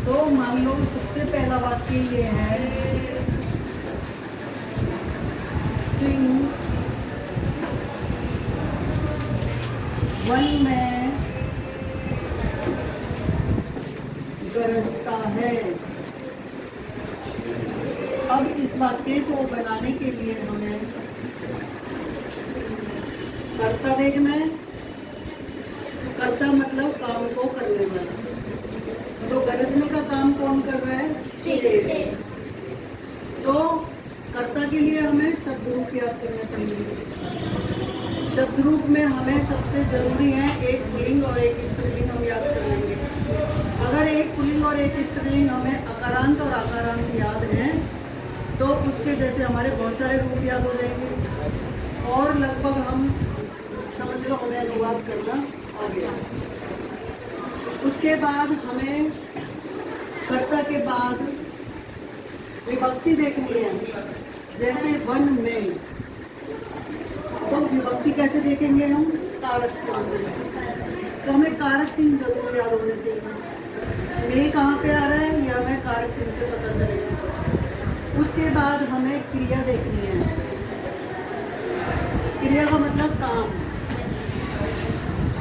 तो मान लो सबसे पहला वाक्य ये है, सिंह वन में गरजता है। अब इस वाक्य को बनाने के लिए हमें कर्ता देखना है। कर्ता मतलब काम को करने वाला। तो गरजने का काम कौन कर रहा है? सिंह। तो कर्ता के लिए हमें शब्द रूप याद करने पड़ेंगे। शब्द रूप में हमें सबसे जरूरी है एक पुल्लिंग और एक स्त्रीलिंग हम याद कर लेंगे। अगर एक पुल्लिंग और एक स्त्रीलिंग हमें अकारांत और आकारांत याद हैं तो उसके जैसे हमारे बहुत सारे रूप याद हो जाएंगे और लगभग हम समझ लो हमें अनुवाद करना आ गया। उसके बाद हमें कर्ता के बाद विभक्ति देखनी है। जैसे वन में, तो विभक्ति कैसे देखेंगे हम? कारक चिन्ह से। तो हमें कारक चिन्ह जरूर याद होने चाहिए। में कहाँ पे आ रहा है यह हमें कारक चिन्ह से पता चलेगा। उसके बाद हमें क्रिया देखनी है। क्रिया का मतलब काम।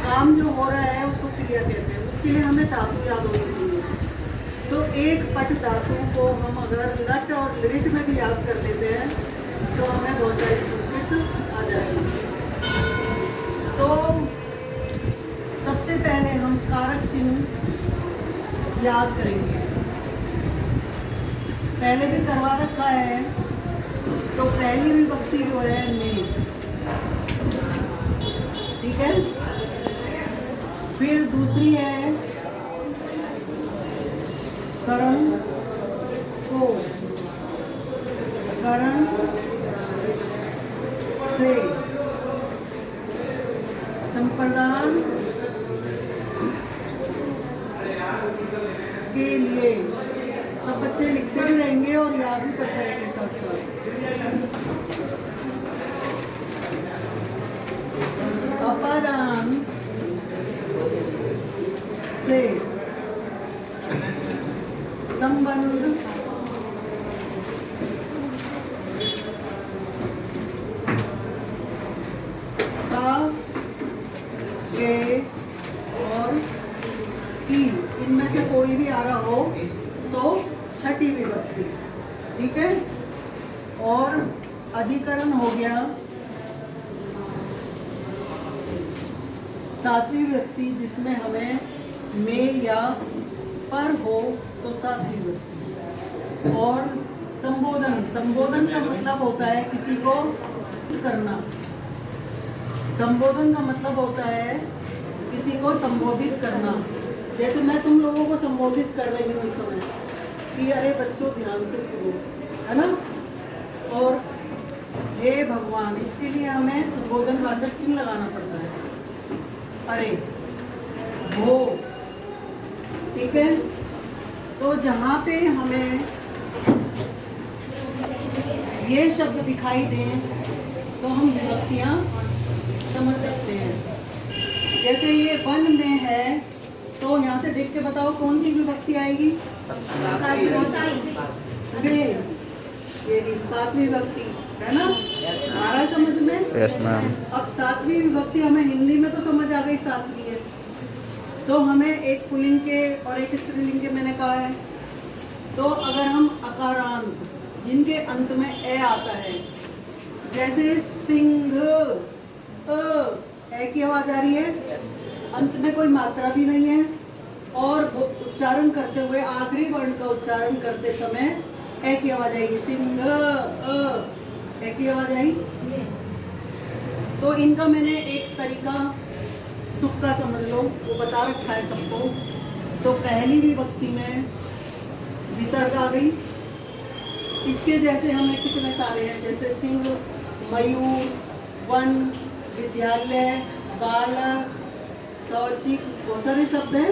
काम जो हो रहा है उसको क्रिया कहते हैं। उसके लिए हमें धातु याद होनी चाहिए। तो एक पट धातु को हम अगर लट और लिट में भी याद कर लेते हैं तो हमें बहुत सारी संस्कृत आ जाएगी। तो सबसे पहले हम कारक चिन्ह याद करेंगे। पहले भी करवा रखा है। तो पहली विभक्ति जो है ने, ठीक है। फिर दूसरी है करण को, करण से, संप्रदान के लिए। सब बच्चे लिखते भी रहेंगे और याद भी करते रहेंगे साथ साथ। अपादान से संबंध का, के और की, इनमें से कोई भी आ रहा हो तो छठी विभक्ति, ठीक है। और अधिकरण हो गया सातवीं विभक्ति जिसमें हमें में या पर हो तो सातवीं विभक्ति। और संबोधन, संबोधन का मतलब होता है किसी को करना। संबोधन का मतलब होता है किसी को संबोधित करना। जैसे मैं तुम लोगों को संबोधित कर रही हूँ इस समय कि अरे बच्चों ध्यान से सुनो, है ना। और हे भगवान, इसके लिए हमें संबोधनवाचक चिन्ह लगाना पड़ता है। अरे हो, ठीक है। तो जहाँ पे हमें ये शब्द दिखाई दें तो हम विभक्तियाँ समझ सकते हैं। जैसे ये वन में है तो यहाँ से देख के बताओ कौन सी विभक्ति आएगी? ये सातवीं विभक्ति है ना। आ रहा है समझ में? Yes ma'am. अब सातवीं विभक्ति हमें हिंदी में तो समझ आ गई, सातवीं है। तो हमें एक पुल्लिंग के और एक स्त्रीलिंग के मैंने कहा है। तो अगर हम अकारांत जिनके अंत में ए आता है, जैसे सिंह, ए की आवाज आ रही है, अंत में कोई मात्रा भी नहीं है और उच्चारण करते हुए आखिरी वर्ण का उच्चारण करते समय ए की आवाज आएगी। सिंह, ए की आवाज आई। तो इनका मैंने एक तरीका तुक्का समझ लो वो बता रखा है सबको। तो पहली विभक्ति में विसर्ग आ गई। इसके जैसे हमें कितने सारे हैं, जैसे सिंह, मयूर, वन, विद्यालय, बालक, शौचिक, बहुत सारे शब्द हैं,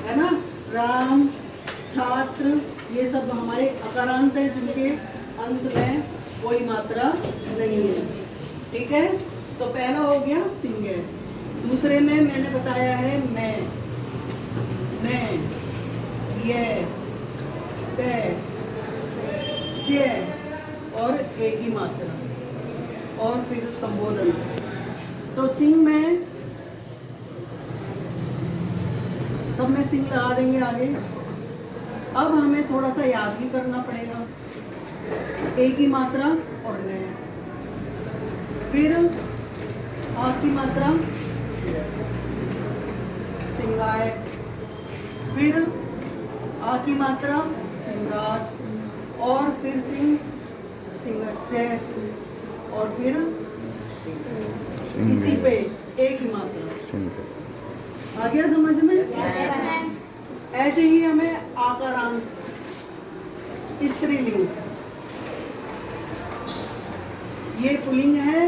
है ना। राम, छात्र, ये सब हमारे अकारांत हैं जिनके अंत में कोई मात्रा नहीं है, ठीक है। तो पहला हो गया सिंह है। दूसरे में मैंने बताया है मैं, ये, ते, से और एक ही मात्रा और फिर संबोधन। तो सिंह में सब में सिंह लगा देंगे आगे। अब हमें थोड़ा सा याद भी करना पड़ेगा। एक ही मात्रा और नए, फिर आ की मात्रा सिंगाए, फिर आ की मात्रा सिंगार और फिर सिंह सिंगस्य और फिर इसी पे एक ही मात्रा। आ गया समझ में? ऐसे ही हमें आकारांत स्त्रीलिंग, ये पुल्लिंग है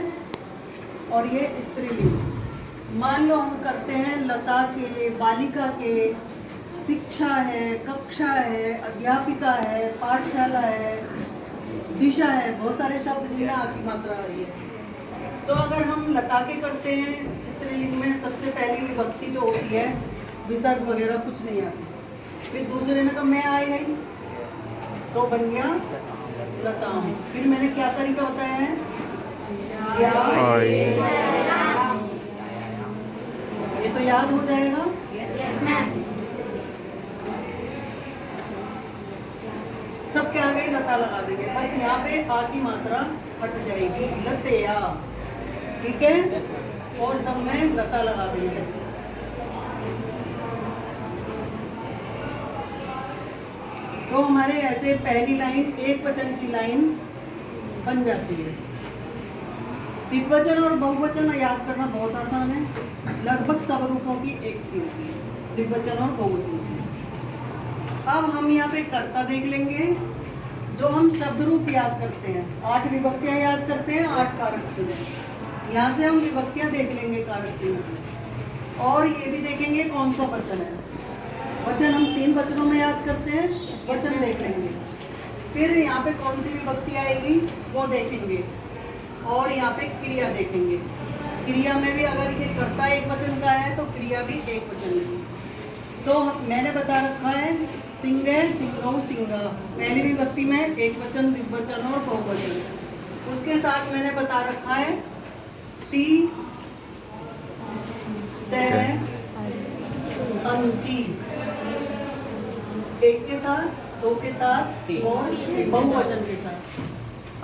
और ये स्त्रीलिंग। मान लो हम करते हैं लता के, बालिका के, शिक्षा है, कक्षा है, अध्यापिका है, पाठशाला है, दिशा है, बहुत सारे शब्द जिनमें आ की मात्रा आ रही है। तो अगर हम लता के करते हैं स्त्रीलिंग में, सबसे पहली विभक्ति जो होती है विसर्ग वगैरह कुछ नहीं आती, फिर दूसरे में तो मैं आएगा ही, तो बन गया लताओं। फिर मैंने क्या तरीका बताया है? ये तो याद हो जाएगा। सब क्या आ गई? लता लगा देंगे, बस यहाँ पे आ की मात्रा हट जाएगी, लतेया, ठीक है? और सब में लता लगा देंगे। तो हमारे ऐसे पहली लाइन एक वचन की लाइन बन जाती है। द्विवचन और बहुवचन याद करना बहुत आसान है, लगभग सब रूपों की एक सी होती है, द्विवचन और बहुवचन की। अब हम यहाँ पे कर्ता देख लेंगे, जो हम शब्द रूप याद करते हैं। 8 विभक्तियां याद करते हैं, 8 कारक चिन्ह। यहाँ से हम विभक्तियां देख लेंगे कारक चिन्ह से, और ये भी देखेंगे कौन सा वचन है। वचन हम 3 वचनों में याद करते हैं, वचन देख लेंगे। फिर यहाँ पे कौन सी विभक्ति आएगी वो देखेंगे, और यहाँ पे क्रिया देखेंगे। क्रिया में भी अगर ये कर्ता एक वचन का है तो क्रिया भी एक वचन है। तो मैंने बता रखा है सिंह, सिंगौ, सिंगा, पहली विभक्ति में एक वचन, द्विवचन और बहुवचन। उसके साथ मैंने बता रखा है ती, ते, अंति, एक के साथ, 2 के साथ और बहुवचन के साथ।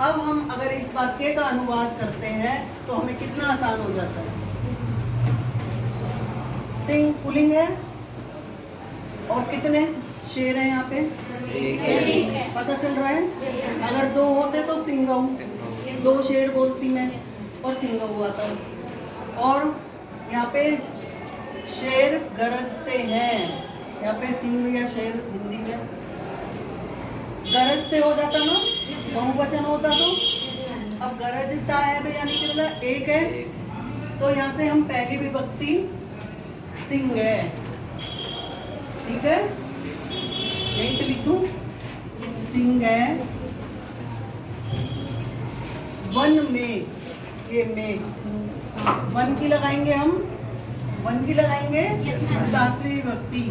अब हम अगर इस वाक्य का अनुवाद करते हैं तो हमें कितना आसान हो जाता है। सिंह पुल्लिंग है और कितने शेर हैं यहाँ पे? पता चल रहा है? अगर 2 होते तो सिंगौ, 2 शेर बोलती मैं और सिंगौ आता। और यहाँ पे शेर गरजते हैं, यहाँ पे सिंह या शेर हिंदी में गरजते हो जाता ना, बहुवचन होता तो। अब गरजता है तो यानी कि मतलब एक है, तो यहाँ से हम पहली विभक्ति सिंह है, ठीक है? यहीं पे लिखूं सिंह है। वन में, ये में वन की लगाएंगे हम, वन की लगाएंगे 7वीं विभक्ति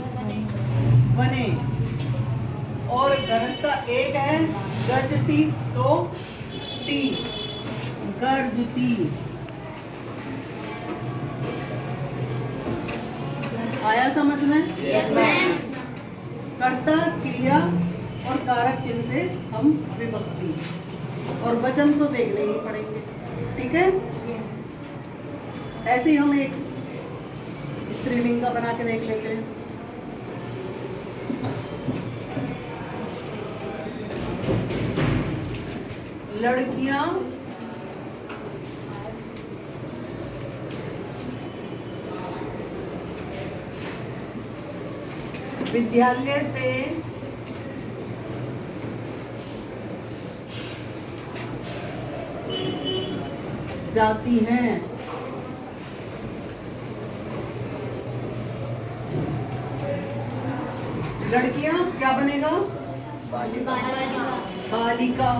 वने। और गरजता एक है, गरजती तो ती, गरजती। आया समझ में? Yes, ma'am. कर्ता, क्रिया और कारक चिन्ह से हम विभक्ति और वचन तो देखने ही पड़ेंगे, ठीक है? ऐसे ही हम एक स्त्रीलिंग का बना के देख लेते हैं। लड़कियां विद्यालय से जाती हैं। लड़कियां क्या बनेगा? बालिका।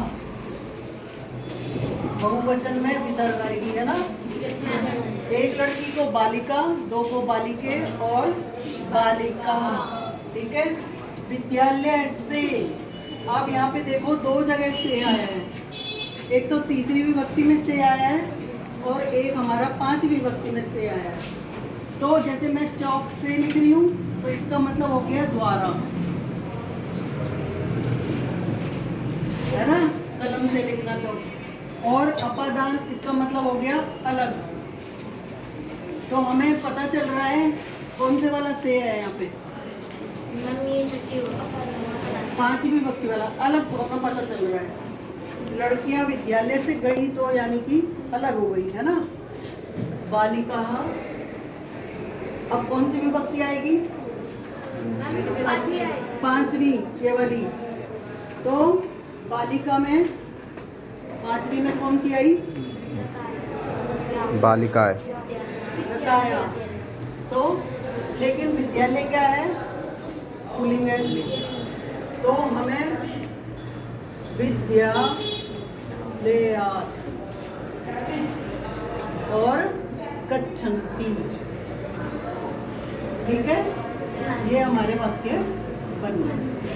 बहुवचन में विसर्ग आएगी, है ना? एक लड़की को बालिका, 2 को बालिके और बालिका, ठीक है? विद्यालय से। अब यहाँ पे देखो दो जगह से आया है, एक तो तीसरी विभक्ति में से आया है और एक हमारा पांचवी विभक्ति में से आया है। तो जैसे मैं चौक से लिख रही हूँ तो इसका मतलब हो गया द्वारा, है ना, कलम से लिखना चौक। और अपादान इसका मतलब हो गया अलग। तो हमें पता चल रहा है कौन से वाला से है यहाँ पे, पांचवी विभक्ति वाला अलग होना पता चल रहा है। लड़कियां विद्यालय से गई तो यानी कि अलग हो गई, है ना। बालिका, अब कौन सी विभक्ति आएगी, पांचवी, ये वाली। तो बालिका में पांचवी में कौन सी आई, बालिकाएं। बताया। तो लेकिन विद्यालय क्या है, पुल्लिंग है। तो हमें विद्यालयात और गच्छन्ति, ठीक है, ये हमारे वाक्य बन गए।